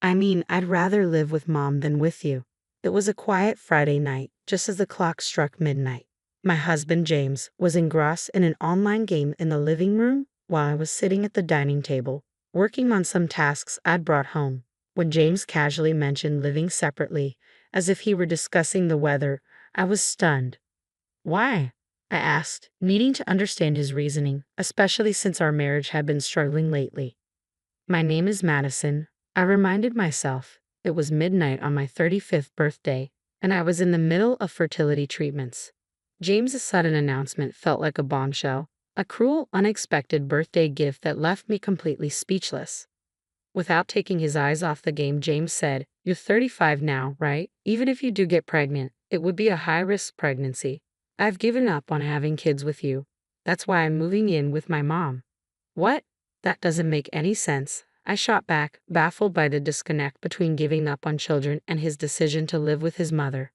I mean, I'd rather live with Mom than with you. It was a quiet Friday night, just as the clock struck midnight. My husband, James, was engrossed in an online game in the living room while I was sitting at the dining table, working on some tasks I'd brought home. When James casually mentioned living separately, as if he were discussing the weather, I was stunned. Why? I asked, needing to understand his reasoning, especially since our marriage had been struggling lately. My name is Madison, I reminded myself. It was midnight on my 35th birthday, and I was in the middle of fertility treatments. James's sudden announcement felt like a bombshell, a cruel, unexpected birthday gift that left me completely speechless. Without taking his eyes off the game, James said, "You're 35 now, right? Even if you do get pregnant, it would be a high-risk pregnancy. I've given up on having kids with you. That's why I'm moving in with my mom." What? That doesn't make any sense. I shot back, baffled by the disconnect between giving up on children and his decision to live with his mother.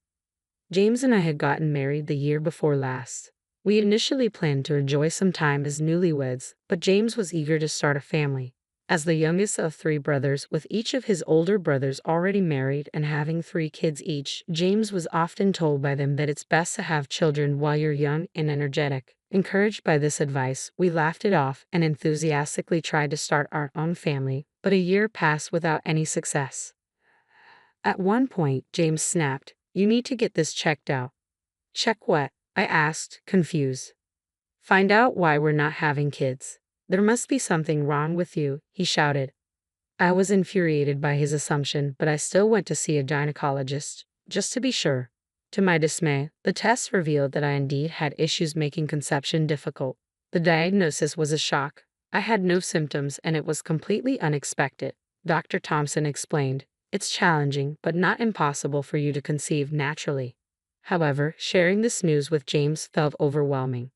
James and I had gotten married the year before last. We initially planned to enjoy some time as newlyweds, but James was eager to start a family. As the youngest of three brothers, with each of his older brothers already married and having 3 kids each, James was often told by them that it's best to have children while you're young and energetic. Encouraged by this advice, we laughed it off and enthusiastically tried to start our own family, but a year passed without any success. At one point, James snapped, "You need to get this checked out." "Check what?" I asked, confused. "Find out why we're not having kids. There must be something wrong with you," he shouted. I was infuriated by his assumption, but I still went to see a gynecologist, just to be sure. To my dismay, the test revealed that I indeed had issues making conception difficult. The diagnosis was a shock. I had no symptoms and it was completely unexpected. Dr. Thompson explained, "It's challenging, but not impossible for you to conceive naturally." However, sharing this news with James felt overwhelming.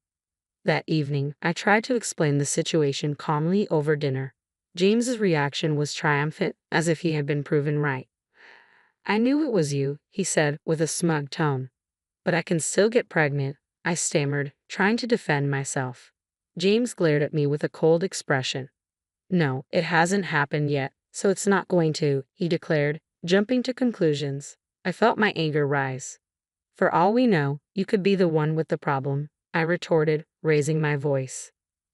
That evening, I tried to explain the situation calmly over dinner. James's reaction was triumphant, as if he had been proven right. "I knew it was you," he said with a smug tone. "But I can still get pregnant," I stammered, trying to defend myself. James glared at me with a cold expression. "No, it hasn't happened yet, so it's not going to," he declared, jumping to conclusions. I felt my anger rise. "For all we know, you could be the one with the problem," I retorted, raising my voice.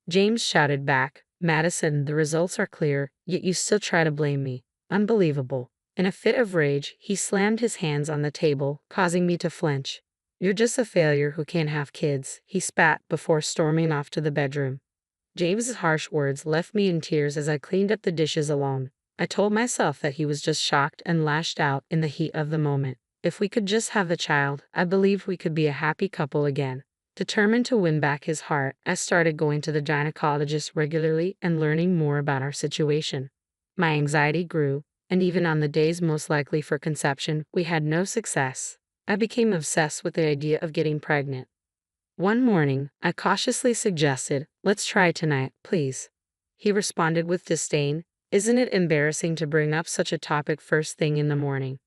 James shouted back, "Madison, the results are clear, yet you still try to blame me. Unbelievable." In a fit of rage, he slammed his hands on the table, causing me to flinch. "You're just a failure who can't have kids," he spat before storming off to the bedroom. James's harsh words left me in tears as I cleaned up the dishes alone. I told myself that he was just shocked and lashed out in the heat of the moment. If we could just have a child, I believed we could be a happy couple again. Determined to win back his heart, I started going to the gynecologist regularly and learning more about our situation. My anxiety grew, and even on the days most likely for conception, we had no success. I became obsessed with the idea of getting pregnant. One morning, I cautiously suggested, "Let's try tonight, please." He responded with disdain, "Isn't it embarrassing to bring up such a topic first thing in the morning?"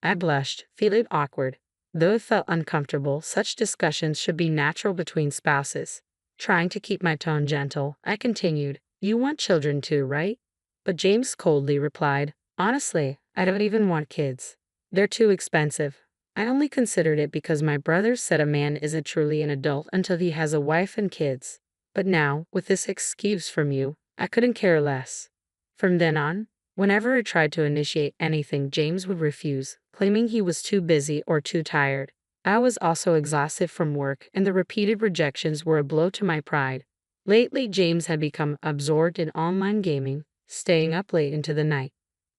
I blushed, feeling awkward. Though it felt uncomfortable, such discussions should be natural between spouses. Trying to keep my tone gentle, I continued, "You want children too, right?" But James coldly replied, "Honestly, I don't even want kids. They're too expensive. I only considered it because my brother said a man isn't truly an adult until he has a wife and kids. But now, with this excuse from you, I couldn't care less." From then on, whenever I tried to initiate anything, James would refuse, claiming he was too busy or too tired. I was also exhausted from work, and the repeated rejections were a blow to my pride. Lately, James had become absorbed in online gaming, staying up late into the night.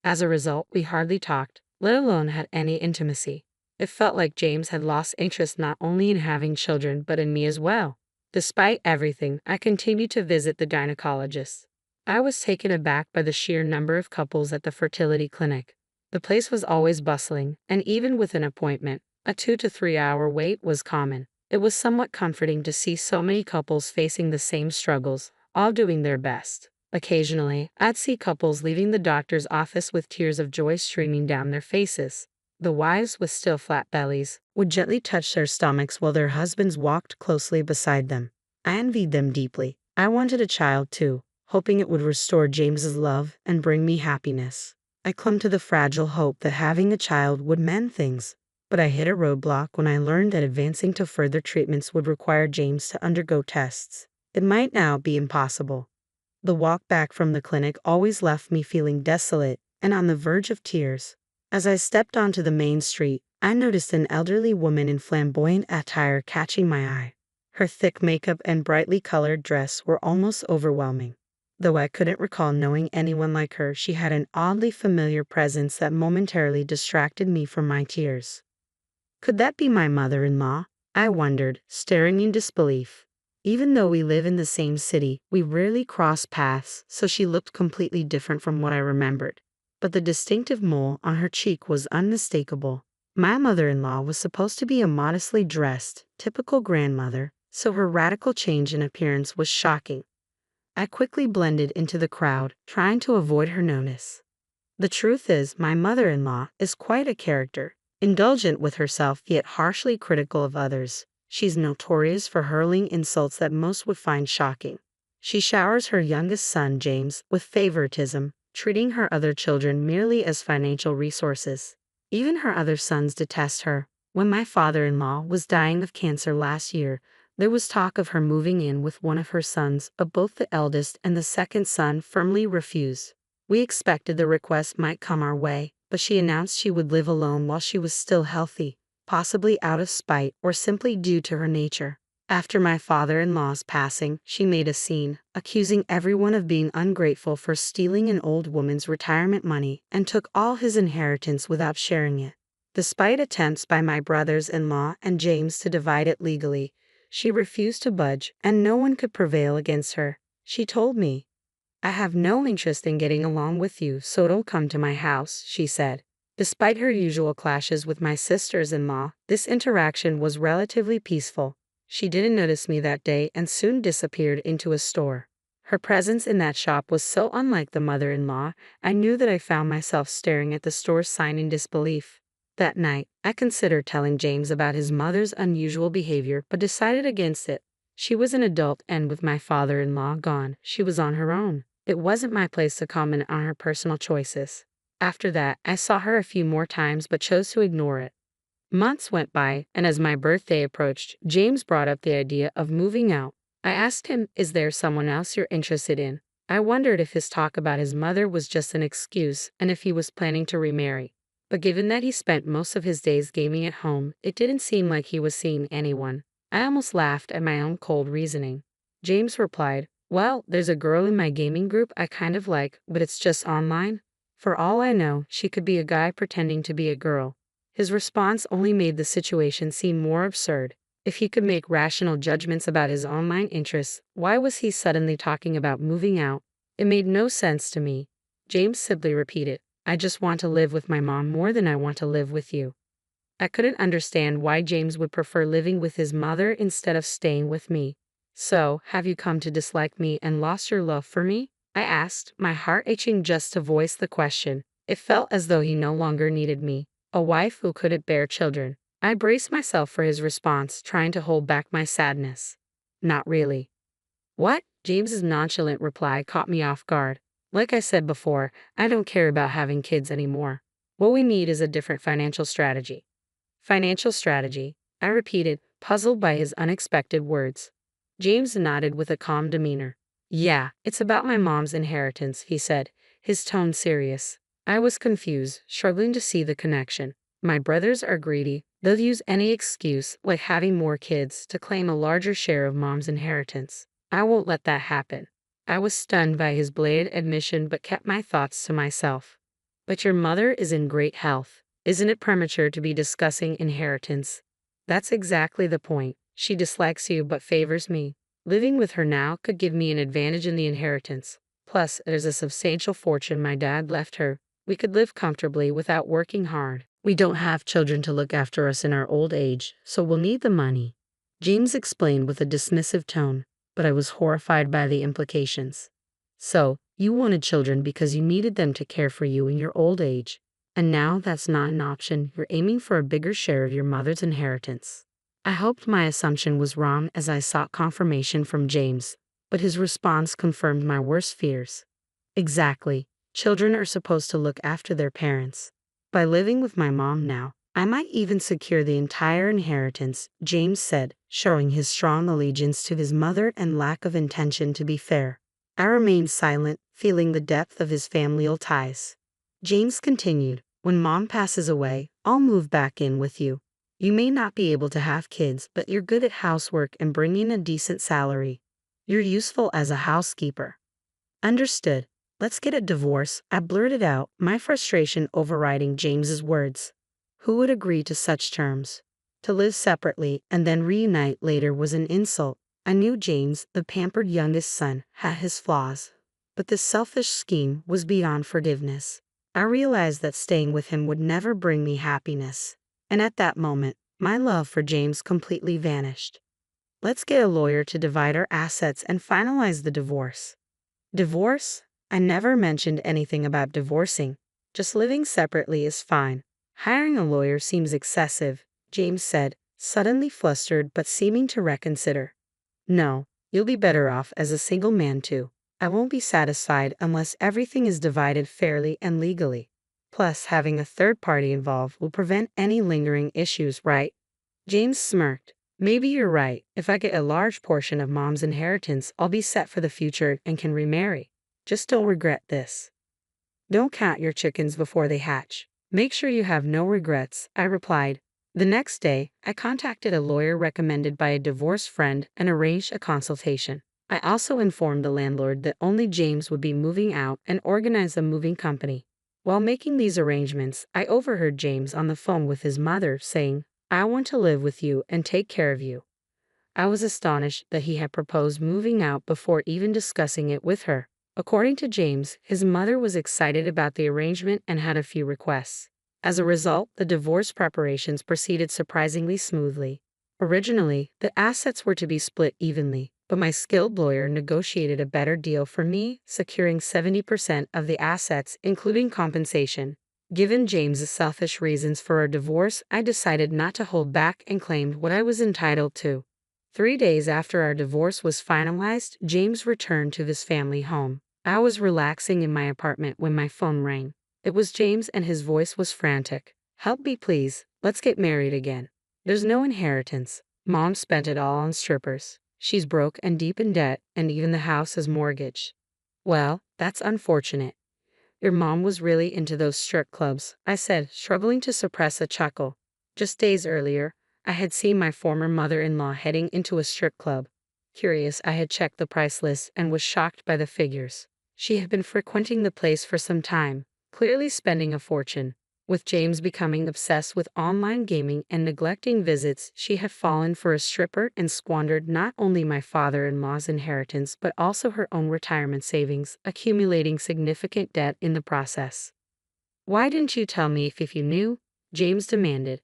As a result, we hardly talked, let alone had any intimacy. It felt like James had lost interest not only in having children but in me as well. Despite everything, I continued to visit the gynecologist. I was taken aback by the sheer number of couples at the fertility clinic. The place was always bustling, and even with an appointment, a 2 to 3 hour wait was common. It was somewhat comforting to see so many couples facing the same struggles, all doing their best. Occasionally, I'd see couples leaving the doctor's office with tears of joy streaming down their faces. The wives, with still flat bellies, would gently touch their stomachs while their husbands walked closely beside them. I envied them deeply. I wanted a child too, hoping it would restore James's love and bring me happiness. I clung to the fragile hope that having a child would mend things, but I hit a roadblock when I learned that advancing to further treatments would require James to undergo tests. It might now be impossible. The walk back from the clinic always left me feeling desolate and on the verge of tears. As I stepped onto the main street, I noticed an elderly woman in flamboyant attire catching my eye. Her thick makeup and brightly colored dress were almost overwhelming. Though I couldn't recall knowing anyone like her, she had an oddly familiar presence that momentarily distracted me from my tears. Could that be my mother-in-law? I wondered, staring in disbelief. Even though we live in the same city, we rarely cross paths, so she looked completely different from what I remembered. But the distinctive mole on her cheek was unmistakable. My mother-in-law was supposed to be a modestly dressed, typical grandmother, so her radical change in appearance was shocking. I quickly blended into the crowd, trying to avoid her notice. The truth is, my mother-in-law is quite a character, indulgent with herself yet harshly critical of others. She's notorious for hurling insults that most would find shocking. She showers her youngest son, James, with favoritism, treating her other children merely as financial resources. Even her other sons detest her. When my father-in-law was dying of cancer last year, there was talk of her moving in with one of her sons, but both the eldest and the second son firmly refused. We expected the request might come our way, but she announced she would live alone while she was still healthy, possibly out of spite or simply due to her nature. After my father-in-law's passing, she made a scene, accusing everyone of being ungrateful for stealing an old woman's retirement money and took all his inheritance without sharing it. Despite attempts by my brothers-in-law and James to divide it legally, she refused to budge, and no one could prevail against her. She told me, "I have no interest in getting along with you, so don't come to my house," she said. Despite her usual clashes with my sisters-in-law, this interaction was relatively peaceful. She didn't notice me that day and soon disappeared into a store. Her presence in that shop was so unlike the mother-in-law, I knew that I found myself staring at the store's sign in disbelief. That night, I considered telling James about his mother's unusual behavior but decided against it. She was an adult and with my father-in-law gone, she was on her own. It wasn't my place to comment on her personal choices. After that, I saw her a few more times but chose to ignore it. Months went by, and as my birthday approached, James brought up the idea of moving out. I asked him, "Is there someone else you're interested in?" I wondered if his talk about his mother was just an excuse and if he was planning to remarry. But given that he spent most of his days gaming at home, it didn't seem like he was seeing anyone. I almost laughed at my own cold reasoning. James replied, "Well, there's a girl in my gaming group I kind of like, but it's just online. For all I know, she could be a guy pretending to be a girl." His response only made the situation seem more absurd. If he could make rational judgments about his online interests, why was he suddenly talking about moving out? It made no sense to me. James simply repeated, "I just want to live with my mom more than I want to live with you." I couldn't understand why James would prefer living with his mother instead of staying with me. "So, have you come to dislike me and lost your love for me?" I asked, my heart itching just to voice the question. It felt as though he no longer needed me, a wife who couldn't bear children. I braced myself for his response, trying to hold back my sadness. "Not really." "What?" James's nonchalant reply caught me off guard. "Like I said before, I don't care about having kids anymore. What we need is a different financial strategy." "Financial strategy?" I repeated, puzzled by his unexpected words. James nodded with a calm demeanor. "Yeah, it's about my mom's inheritance," he said, his tone serious. I was confused, struggling to see the connection. My brothers are greedy. They'll use any excuse, like having more kids, to claim a larger share of mom's inheritance. I won't let that happen. I was stunned by his bland admission but kept my thoughts to myself. "But your mother is in great health. Isn't it premature to be discussing inheritance?" "That's exactly the point. She dislikes you but favors me. Living with her now could give me an advantage in the inheritance. Plus, there's a substantial fortune my dad left her. We could live comfortably without working hard. We don't have children to look after us in our old age, so we'll need the money." James explained with a dismissive tone, but I was horrified by the implications. "So, you wanted children because you needed them to care for you in your old age. And now that's not an option. You're aiming for a bigger share of your mother's inheritance." I hoped my assumption was wrong as I sought confirmation from James, but his response confirmed my worst fears. "Exactly. Children are supposed to look after their parents. By living with my mom now, I might even secure the entire inheritance, James said, showing his strong allegiance to his mother and lack of intention to be fair. I remained silent, feeling the depth of his familial ties. James continued, "When mom passes away, I'll move back in with you. You may not be able to have kids, but you're good at housework and bringing a decent salary. You're useful as a housekeeper." "Understood. Let's get a divorce," I blurted out, my frustration overriding James's words. Who would agree to such terms? To live separately and then reunite later was an insult. I knew James, the pampered youngest son, had his flaws. But this selfish scheme was beyond forgiveness. I realized that staying with him would never bring me happiness. And at that moment, my love for James completely vanished. "Let's get a lawyer to divide our assets and finalize the divorce." Divorce? I never mentioned anything about divorcing. Just living separately is fine. Hiring a lawyer seems excessive, James said, suddenly flustered but seeming to reconsider. "No, you'll be better off as a single man too. I won't be satisfied unless everything is divided fairly and legally. Plus, having a third party involved will prevent any lingering issues, right?" James smirked. "Maybe you're right. If I get a large portion of mom's inheritance, I'll be set for the future and can remarry. Just don't regret this." "Don't count your chickens before they hatch. Make sure you have no regrets," I replied. The next day, I contacted a lawyer recommended by a divorced friend and arranged a consultation. I also informed the landlord that only James would be moving out and organized a moving company. While making these arrangements, I overheard James on the phone with his mother saying, "I want to live with you and take care of you." I was astonished that he had proposed moving out before even discussing it with her. According to James, his mother was excited about the arrangement and had a few requests. As a result, the divorce preparations proceeded surprisingly smoothly. Originally, the assets were to be split evenly, but my skilled lawyer negotiated a better deal for me, securing 70% of the assets, including compensation. Given James's selfish reasons for our divorce, I decided not to hold back and claimed what I was entitled to. 3 days after our divorce was finalized, James returned to his family home. I was relaxing in my apartment when my phone rang. It was James and his voice was frantic. "Help me please, let's get married again. There's no inheritance. Mom spent it all on strippers. She's broke and deep in debt, and even the house is mortgaged." "Well, that's unfortunate. Your mom was really into those strip clubs," I said, struggling to suppress a chuckle. Just days earlier, I had seen my former mother-in-law heading into a strip club. Curious, I had checked the price list and was shocked by the figures. She had been frequenting the place for some time, clearly spending a fortune. With James becoming obsessed with online gaming and neglecting visits, she had fallen for a stripper and squandered not only my father-in-law's inheritance but also her own retirement savings, accumulating significant debt in the process. "Why didn't you tell me if you knew?" James demanded.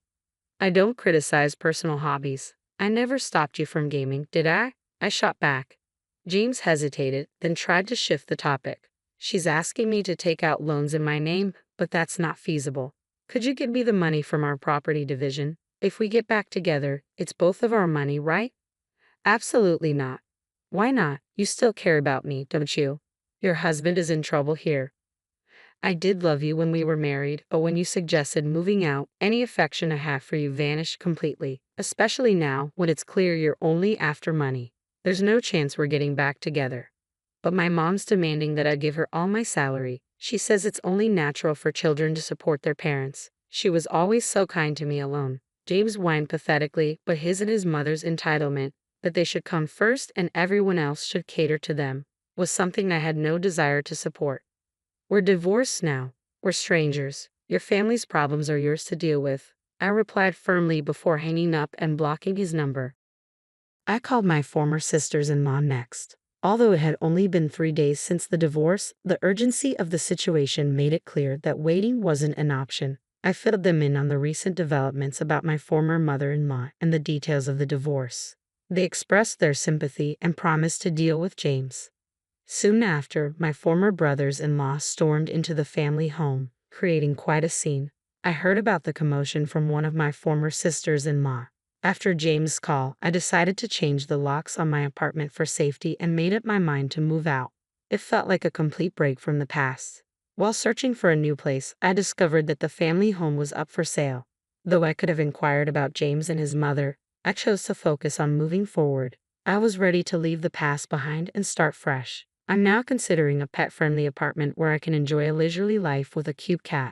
"I don't criticize personal hobbies. I never stopped you from gaming, did I?" I shot back. James hesitated, then tried to shift the topic. "She's asking me to take out loans in my name, but that's not feasible. Could you give me the money from our property division? If we get back together, it's both of our money, right?" "Absolutely not." "Why not? You still care about me, don't you? Your husband is in trouble here. I did love you when we were married, but when you suggested moving out, any affection I have for you vanished completely, especially now when it's clear you're only after money. There's no chance we're getting back together." "But my mom's demanding that I give her all my salary. She says it's only natural for children to support their parents. She was always so kind to me alone." James whined pathetically, but his and his mother's entitlement, that they should come first and everyone else should cater to them, was something I had no desire to support. "We're divorced now. We're strangers. Your family's problems are yours to deal with," I replied firmly before hanging up and blocking his number. I called my former sisters-in-law next. Although it had only been 3 days since the divorce, the urgency of the situation made it clear that waiting wasn't an option. I filled them in on the recent developments about my former mother-in-law and the details of the divorce. They expressed their sympathy and promised to deal with James. Soon after, my former brothers-in-law stormed into the family home, creating quite a scene. I heard about the commotion from one of my former sisters-in-law. After James' call, I decided to change the locks on my apartment for safety and made up my mind to move out. It felt like a complete break from the past. While searching for a new place, I discovered that the family home was up for sale. Though I could have inquired about James and his mother, I chose to focus on moving forward. I was ready to leave the past behind and start fresh. I'm now considering a pet-friendly apartment where I can enjoy a leisurely life with a cute cat.